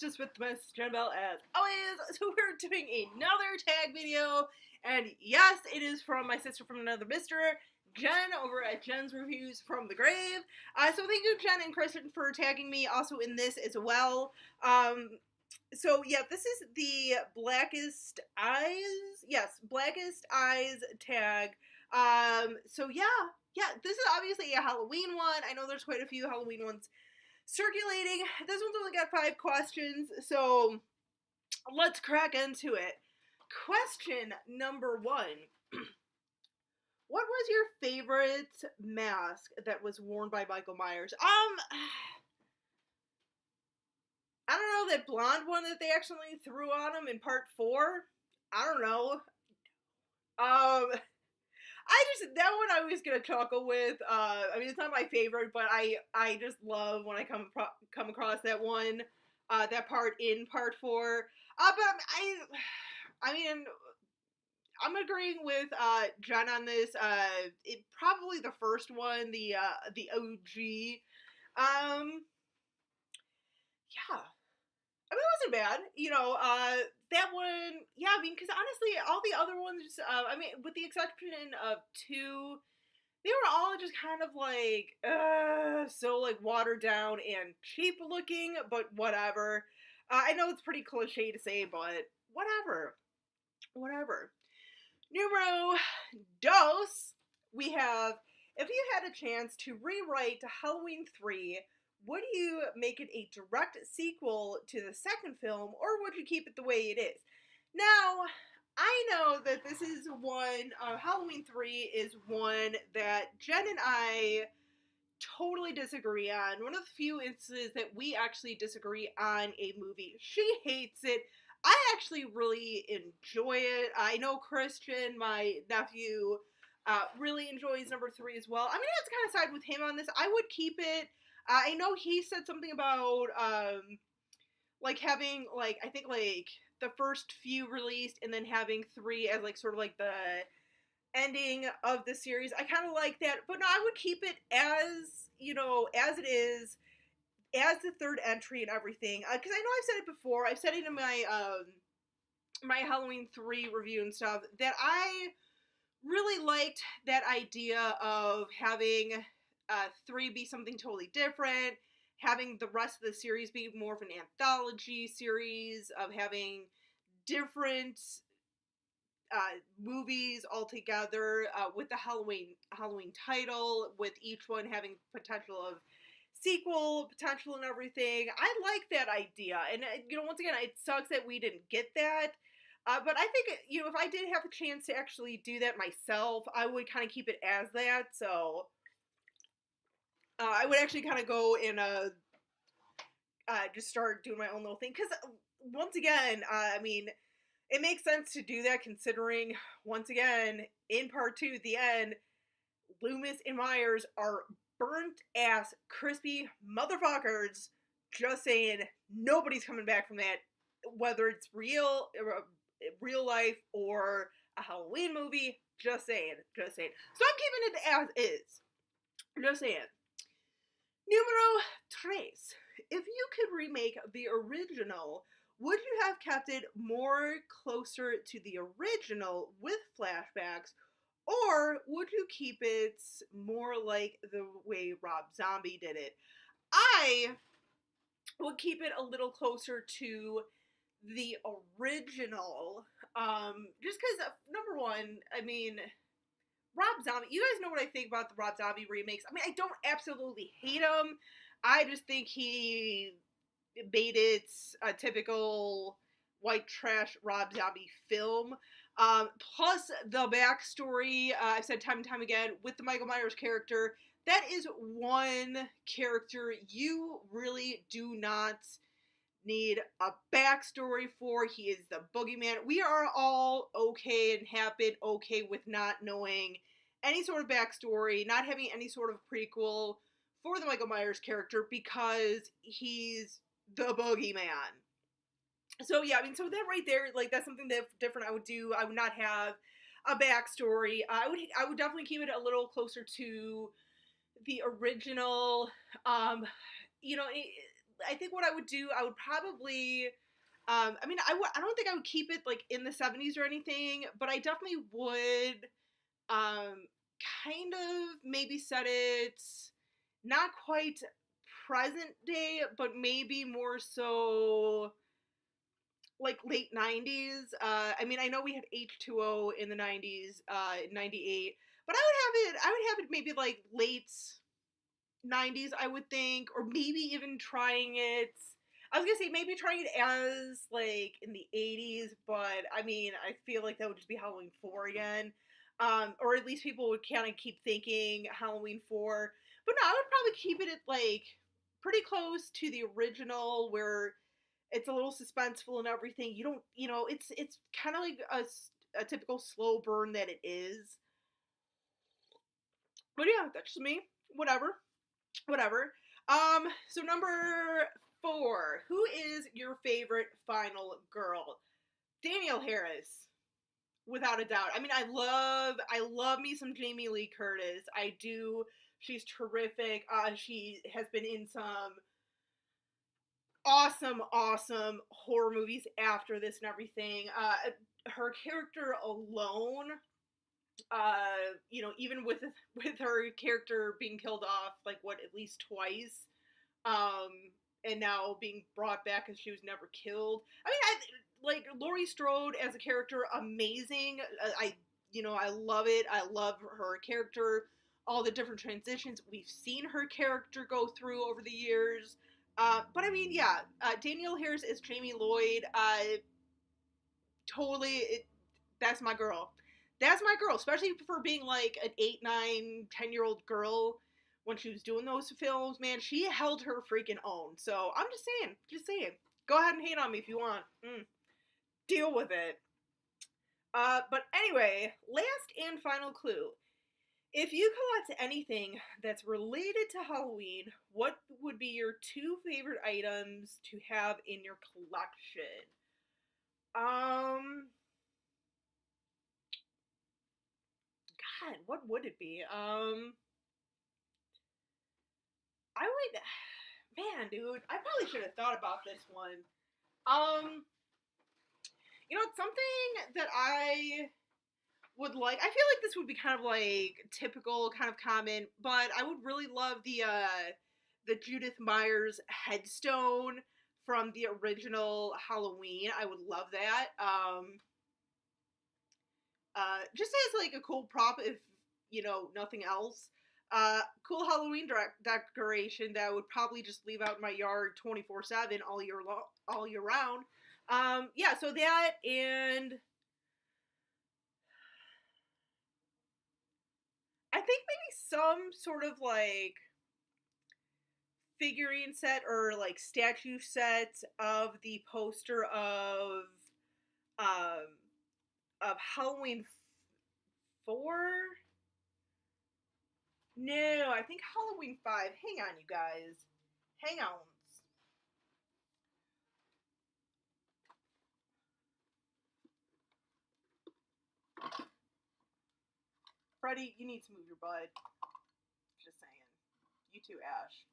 just with Miss Jenbelle as always. So we're doing another tag video, and yes, it is from my sister from another mister, Jen, over at Jen's Reviews from the Grave. So thank you, Jen and Kristen, for tagging me also in this as well. So yeah, this is the Blackest Eyes, yes, Blackest Eyes tag. So yeah, this is obviously a Halloween one. I know there's quite a few Halloween ones circulating. This one's only got 5 questions, so let's crack into it. Question number 1. What was your favorite mask that was worn by Michael Myers? I don't know, that blonde one that they actually threw on him in part 4? I don't know. That one I was gonna chuckle with. I mean, it's not my favorite, but I just love when I come across that one, that part in part 4. But I mean, I'm agreeing with Jen on this. Probably the first one, the OG. Yeah. I mean, it wasn't bad, that one, yeah, I mean, because honestly, all the other ones, I mean, with the exception of 2, they were all just kind of like, so like watered down and cheap looking, but whatever. I know it's pretty cliche to say, but whatever. Numero dos, we have, if you had a chance to rewrite Halloween 3, would you make it a direct sequel to the second film, or would you keep it the way it is? Now, I know that this is one, Halloween 3 is one that Jen and I totally disagree on. One of the few instances that we actually disagree on a movie. She hates it. I actually really enjoy it. I know Christian, my nephew, really enjoys number 3 as well. I mean, I have to kind of side with him on this. I would keep it. I know he said something about, like, having, like, I think, like, the first few released and then having 3 as, like, sort of, like, the ending of the series. I kind of like that, but no, I would keep it as, as it is, as the 3rd entry and everything, because I know I've said it before. I've said it in my, my Halloween 3 review and stuff, that I really liked that idea of having 3 be something totally different, having the rest of the series be more of an anthology series, of having different movies all together, with the Halloween title, with each one having potential of sequel potential and everything. I like that idea, and once again, it sucks that we didn't get that. But I think, if I did have a chance to actually do that myself, I would kind of keep it as that, so I would actually kind of go and just start doing my own little thing, because once again, I mean, it makes sense to do that considering, once again, in part 2, at the end, Loomis and Myers are burnt ass, crispy motherfuckers. Just saying, nobody's coming back from that, whether it's real life or a Halloween movie. Just saying. So I'm keeping it as is. Just saying. Numero 3. If you could remake the original, would you have kept it more closer to the original with flashbacks, or would you keep it more like the way Rob Zombie did it? I would keep it a little closer to the original, just because, number 1, I mean, Rob Zombie, you guys know what I think about the Rob Zombie remakes. I mean, I don't absolutely hate him. I just think he made it a typical white trash Rob Zombie film. Plus the backstory, I've said time and time again, with the Michael Myers character, that is one character you really do not need a backstory for. He is the boogeyman. We are all okay and have been okay with not knowing any sort of backstory, not having any sort of prequel for the Michael Myers character, because he's the boogeyman. So yeah, I mean, so that right there, like, that's something that different I would do. I would not have a backstory. I would definitely keep it a little closer to the original. I think what I would do, I would probably, I mean, I don't think I would keep it like in the 70s or anything, but I definitely would, um, kind of maybe set it not quite present day, but maybe more so like late 90s. I mean, I know we had H2O in the 90s, 98, but I would have it maybe like late 90s, I would think, or maybe even trying it. I was gonna say maybe trying it as like in the 80s, but I mean, I feel like that would just be Halloween 4 again. Or at least people would kind of keep thinking Halloween 4. But no, I would probably keep it at like pretty close to the original where it's a little suspenseful and everything. You don't, it's kind of like a typical slow burn that it is. But yeah, that's just me. Whatever. Whatever. So number 4. Who is your favorite final girl? Danielle Harris, without a doubt. I mean, I love me some Jamie Lee Curtis. I do. She's terrific. She has been in some awesome horror movies after this and everything. Her character alone, even with her character being killed off like what at least twice, um, and now being brought back because she was never killed. I mean, like Laurie Strode as a character, amazing. I love it. I love her character. All the different transitions we've seen her character go through over the years. But I mean, yeah, Danielle Harris is Jamie Lloyd. Totally, that's my girl. That's my girl, especially for being like an 8, 9, 10-year-old girl when she was doing those films. Man, she held her freaking own. So I'm just saying. Go ahead and hate on me if you want. Deal with it. But anyway, last and final clue. If you collect anything that's related to Halloween, what would be your 2 favorite items to have in your collection? God, what would it be? I would, man, dude, I probably should have thought about this one. Um, it's something that I would like. I feel like this would be kind of like typical, kind of common, but I would really love the Judith Myers headstone from the original Halloween. I would love that. Just as like a cool prop, if nothing else. Cool Halloween decoration that I would probably just leave out in my yard 24/7 all year round. Yeah, so that, and I think maybe some sort of like figurine set or like statue set of the poster um of Halloween 4. No, I think Halloween 5. Hang on, you guys. Hang on. Freddie, you need to move your butt. Just saying. You too, Ash.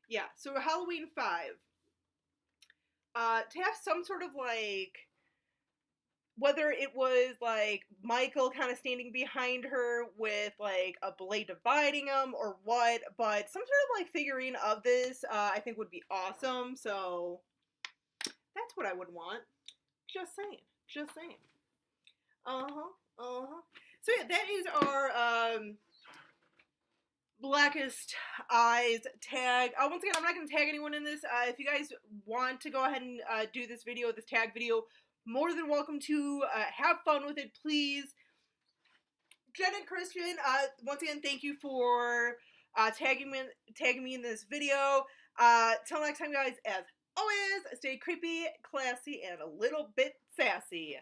Yeah, so Halloween 5. To have some sort of like, whether it was like Michael kind of standing behind her with like a blade dividing them or what, but some sort of like figurine of this, I think would be awesome. So that's what I would want. Just saying. Just saying. So yeah, that is our Blackest Eyes tag. Once again, I'm not going to tag anyone in this. If you guys want to go ahead and do this tag video, more than welcome to have fun with it, please. Jen and Christian, once again, thank you for tagging me in this video. Till next time, guys, as always, stay creepy, classy, and a little bit sassy.